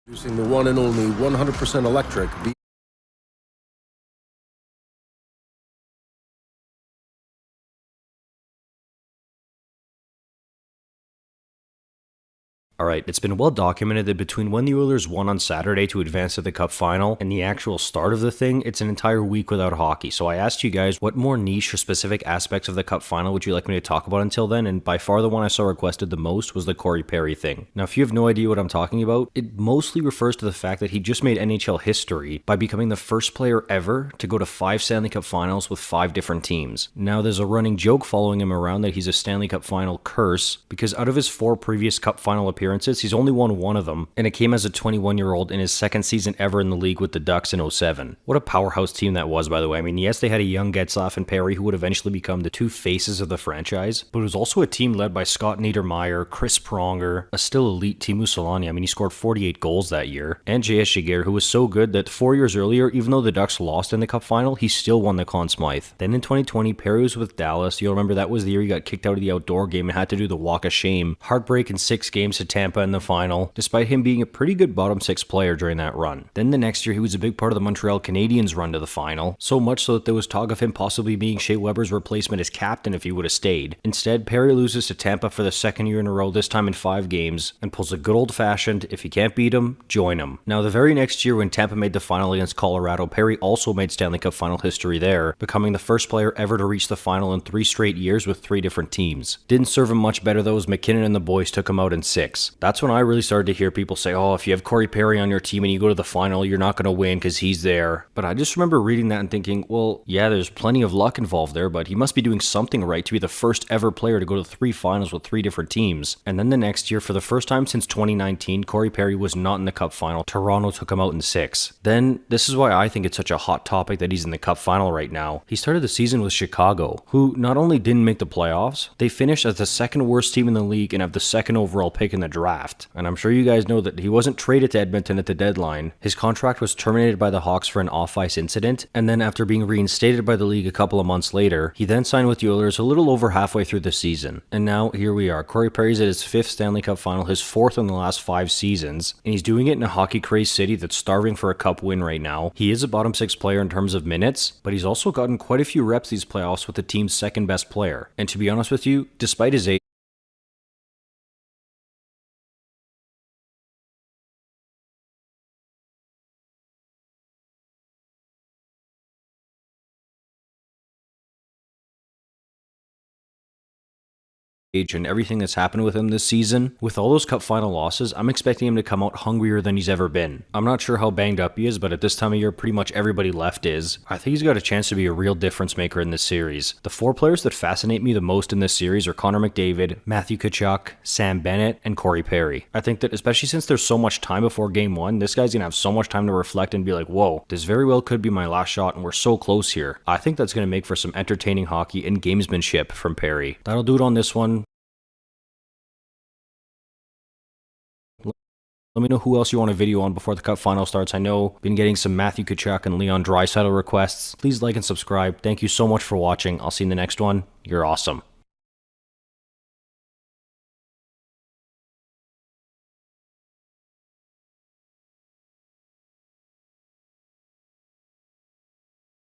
Using the one and only 100% electric Alright, it's been well documented that between when the Oilers won on Saturday to advance to the Cup final and the actual start of the thing, it's an entire week without hockey. So I asked you guys what more niche or specific aspects of the Cup final would you like me to talk about until then, and by far the one I saw requested the most was the Corey Perry thing. Now if you have no idea what I'm talking about, it mostly refers to the fact that he just made NHL history by becoming the first player ever to go to 5 Stanley Cup finals with 5 different teams. Now there's a running joke following him around that he's a Stanley Cup final curse, because out of his 4 previous Cup final appearances, he's only won one of them, and it came as a 21-year-old in his second season ever in the league with the Ducks in 07. What a powerhouse team that was, by the way. I mean, yes, they had a young Getzlaf and Perry who would eventually become the 2 faces of the franchise, but it was also a team led by Scott Niedermayer, Chris Pronger, a still elite Teemu Selanne. I mean, he scored 48 goals that year, and J.S. Giguère, who was so good that 4 years earlier, even though the Ducks lost in the Cup final, he still won the Conn Smythe. Then in 2020, Perry was with Dallas. You'll remember that was the year he got kicked out of the outdoor game and had to do the walk of shame. Heartbreak in 6 games to Tampa in the final, despite him being a pretty good bottom 6 player during that run. Then the next year, he was a big part of the Montreal Canadiens' run to the final, so much so that there was talk of him possibly being Shea Weber's replacement as captain if he would have stayed. Instead, Perry loses to Tampa for the 2nd year in a row, this time in 5 games, and pulls a good old-fashioned, if you can't beat him, join him. Now, the very next year when Tampa made the final against Colorado, Perry also made Stanley Cup final history there, becoming the first player ever to reach the final in 3 straight years with 3 different teams. Didn't serve him much better though, as McKinnon and the boys took him out in 6. That's when I really started to hear people say, oh, if you have Corey Perry on your team and you go to the final, you're not going to win because he's there. But I just remember reading that and thinking, well, yeah, there's plenty of luck involved there, but he must be doing something right to be the first ever player to go to 3 finals with 3 different teams. And then the next year, for the first time since 2019, Corey Perry was not in the Cup final. Toronto took him out in 6. Then, this is why I think it's such a hot topic that he's in the Cup final right now. He started the season with Chicago, who not only didn't make the playoffs, they finished as the 2nd worst team in the league and have the 2nd overall pick in the draft. And I'm sure you guys know that he wasn't traded to Edmonton at the deadline. His contract was terminated by the Hawks for an off-ice incident, and then after being reinstated by the league a couple of months later, he then signed with the Oilers a little over halfway through the season. And now, here we are. Corey Perry's at his 5th Stanley Cup final, his 4th in the last 5 seasons, and he's doing it in a hockey-crazed city that's starving for a cup win right now. He is a bottom 6 player in terms of minutes, but he's also gotten quite a few reps these playoffs with the team's 2nd best player. And to be honest with you, despite his age, and everything that's happened with him this season, with all those Cup final losses, I'm expecting him to come out hungrier than he's ever been. I'm not sure how banged up he is, but at this time of year, pretty much everybody left is. I think he's got a chance to be a real difference maker in this series. The 4 players that fascinate me the most in this series are Connor McDavid, Matthew Tkachuk, Sam Bennett, and Corey Perry. I think that especially since there's so much time before Game 1, this guy's gonna have so much time to reflect and be like, whoa, this very well could be my last shot and we're so close here. I think that's gonna make for some entertaining hockey and gamesmanship from Perry. That'll do it on this one. Let me know who else you want a video on before the Cup final starts. I know I've been getting some Matthew Tkachuk and Leon Draisaitl requests. Please like and subscribe. Thank you so much for watching. I'll see you in the next one. You're awesome.